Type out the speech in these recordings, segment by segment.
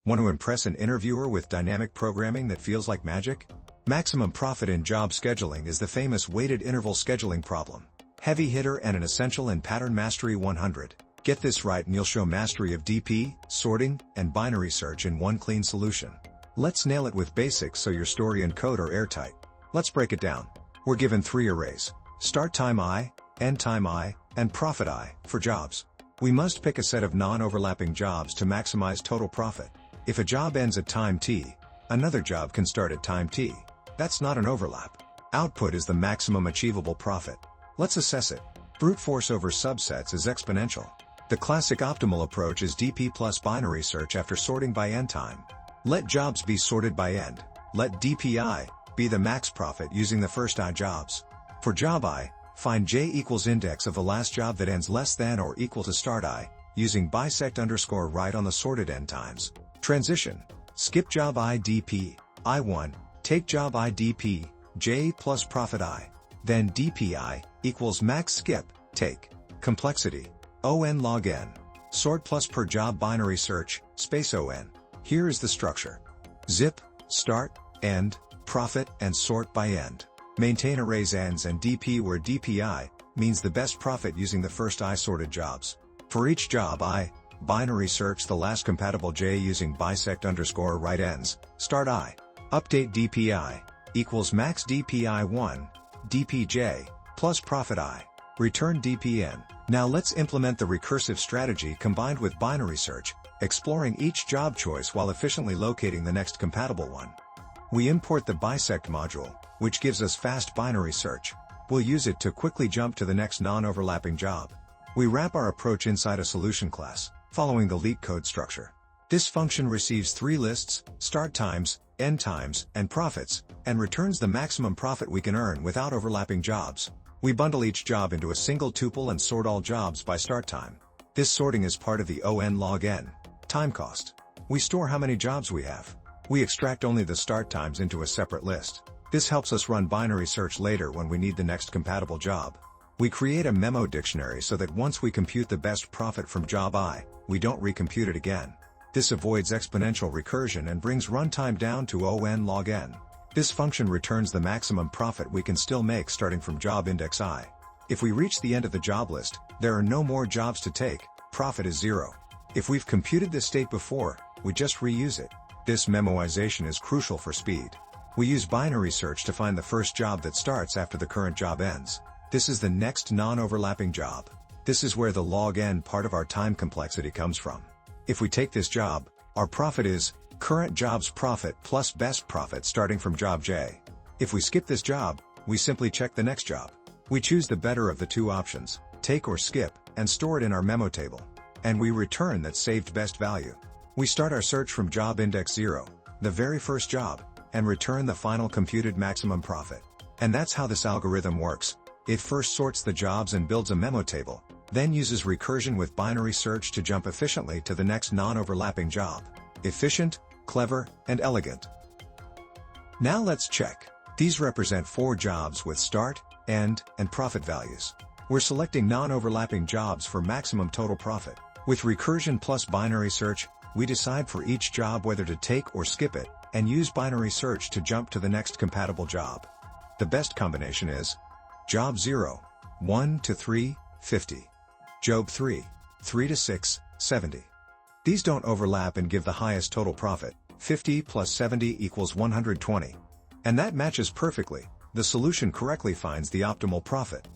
Want to impress an interviewer with dynamic programming that feels like magic? Maximum profit in job scheduling is the famous weighted interval scheduling problem. Heavy hitter and an essential in Pattern Mastery 100. Get this right and you'll show mastery of DP, sorting, and binary search in one clean solution. Let's nail it with basics so your story and code are airtight. Let's break it down. We're given 3 arrays: start time I, end time I, and profit I, for jobs. We must pick a set of non-overlapping jobs to maximize total profit. If a job ends at time t, another job can start at time t. That's not an overlap. Output is the maximum achievable profit. Let's assess it. Brute force over subsets is exponential. The classic optimal approach is DP plus binary search after sorting by end time. Let jobs be sorted by end. Let DPI be the max profit using the first I jobs. For job I, find j equals index of the last job that ends less than or equal to start I, using bisect underscore right on the sorted end times. Transition. Skip job I DP, I1, take job I DP, j plus profit I. Then DPI equals max skip, take. Complexity. On log n. Sort plus per job binary search, space on. Here is the structure. Zip, start, end, profit, and sort by end. Maintain arrays ends and DP where DPI means the best profit using the first I sorted jobs. For each job I, binary search the last compatible j using bisect underscore right ends, start I. Update DPI equals max DPI1, DPJ, plus profit I. Return DPN. Now let's implement the recursive strategy combined with binary search, exploring each job choice while efficiently locating the next compatible one. We import the bisect module, which gives us fast binary search. We'll use it to quickly jump to the next non-overlapping job. We wrap our approach inside a solution class, following the LeetCode structure. This function receives 3 lists: start times, end times, and profits, and returns the maximum profit we can earn without overlapping jobs. We bundle each job into a single tuple and sort all jobs by start time. This sorting is part of the on log n, time cost. We store how many jobs we have. We extract only the start times into a separate list. This helps us run binary search later when we need the next compatible job. We create a memo dictionary so that once we compute the best profit from job I, we don't recompute it again. This avoids exponential recursion and brings runtime down to on log n. This function returns the maximum profit we can still make starting from job index I. If we reach the end of the job list, there are no more jobs to take, profit is 0. If we've computed this state before, we just reuse it. This memoization is crucial for speed. We use binary search to find the first job that starts after the current job ends. This is the next non-overlapping job. This is where the log n part of our time complexity comes from. If we take this job, our profit is current job's profit plus best profit starting from job j. If we skip this job, we simply check the next job. We choose the better of the 2 options, take or skip, and store it in our memo table. And we return that saved best value. We start our search from job index 0, the very first job, and return the final computed maximum profit. And that's how this algorithm works. It first sorts the jobs and builds a memo table, then uses recursion with binary search to jump efficiently to the next non-overlapping job. Efficient, clever, and elegant. Now let's check. These represent 4 jobs with start, end, and profit values. We're selecting non-overlapping jobs for maximum total profit. With recursion plus binary search, we decide for each job whether to take or skip it, and use binary search to jump to the next compatible job. The best combination is job 0, 1 to 3, 50. Job 3, 3 to 6, 70. These don't overlap and give the highest total profit. 50 plus 70 equals 120. And that matches perfectly. The solution correctly finds the optimal profit.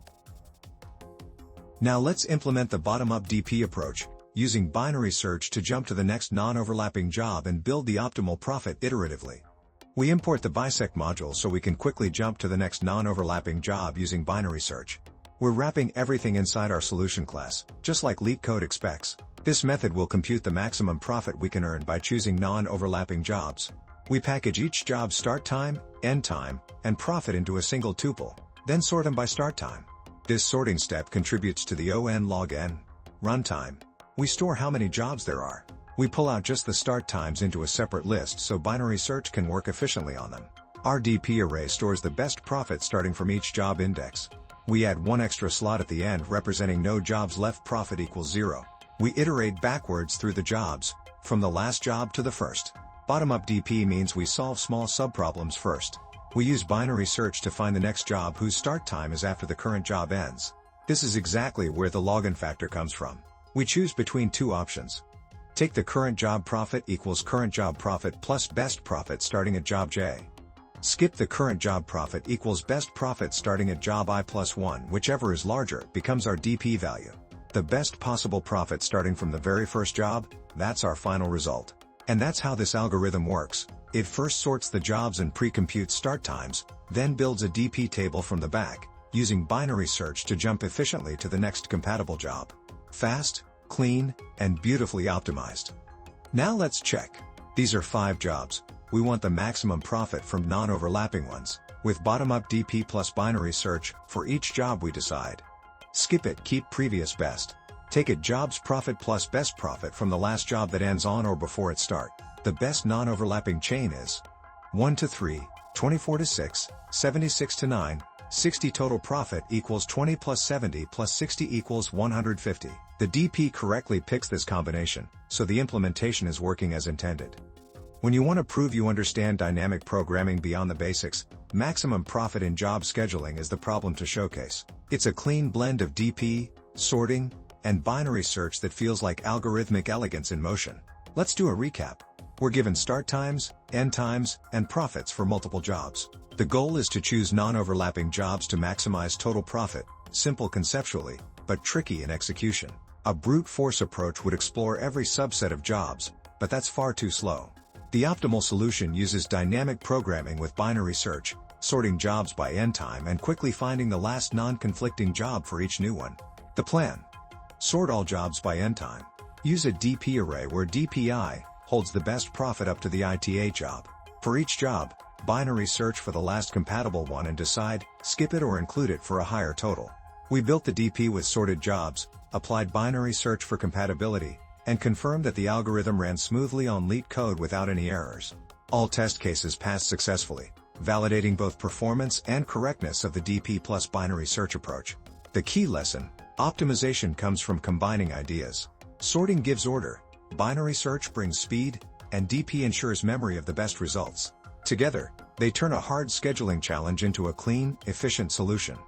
Now let's implement the bottom-up DP approach, using binary search to jump to the next non-overlapping job and build the optimal profit iteratively. We import the bisect module so we can quickly jump to the next non-overlapping job using binary search. We're wrapping everything inside our solution class, just like LeetCode expects. This method will compute the maximum profit we can earn by choosing non-overlapping jobs. We package each job's start time, end time, and profit into a single tuple, then sort them by start time. This sorting step contributes to the on log n runtime. We store how many jobs there are. We pull out just the start times into a separate list so binary search can work efficiently on them. Our DP array stores the best profit starting from each job index. We add 1 extra slot at the end representing no jobs left, profit equals 0. We iterate backwards through the jobs, from the last job to the first. Bottom-up DP means we solve small subproblems first. We use binary search to find the next job whose start time is after the current job ends. This is exactly where the login factor comes from. We choose between two options. Take the current job profit equals current job profit plus best profit starting at job J. Skip the current job profit equals best profit starting at job I plus 1, whichever is larger becomes our DP value. The best possible profit starting from the very first job, that's our final result. And that's how this algorithm works. It first sorts the jobs and pre-computes start times, then builds a DP table from the back, using binary search to jump efficiently to the next compatible job. Fast, clean, and beautifully optimized. Now let's check. These are 5 jobs. We want the maximum profit from non-overlapping ones. With bottom-up DP plus binary search, for each job we decide. Skip it, keep previous best. Take it jobs profit plus best profit from the last job that ends on or before its start. The best non-overlapping chain is 1 to 3, 24 to 6, 76 to 9, 60 total profit equals 20 plus 70 plus 60 equals 150. The DP correctly picks this combination, so the implementation is working as intended. When you want to prove you understand dynamic programming beyond the basics, maximum profit in job scheduling is the problem to showcase. It's a clean blend of DP, sorting, and binary search that feels like algorithmic elegance in motion. Let's do a recap. We're given start times, end times, and profits for multiple jobs. The goal is to choose non-overlapping jobs to maximize total profit, simple conceptually, but tricky in execution. A brute force approach would explore every subset of jobs, but that's far too slow. The optimal solution uses dynamic programming with binary search, sorting jobs by end time and quickly finding the last non-conflicting job for each new one. The plan: sort all jobs by end time. Use a DP array where DPI holds the best profit up to the ITA job. For each job, binary search for the last compatible one and decide, skip it or include it for a higher total. We built the DP with sorted jobs, applied binary search for compatibility, and confirmed that the algorithm ran smoothly on LeetCode without any errors. All test cases passed successfully, validating both performance and correctness of the DP plus binary search approach. The key lesson: optimization comes from combining ideas. Sorting gives order, binary search brings speed, and DP ensures memory of the best results. Together, they turn a hard scheduling challenge into a clean, efficient solution.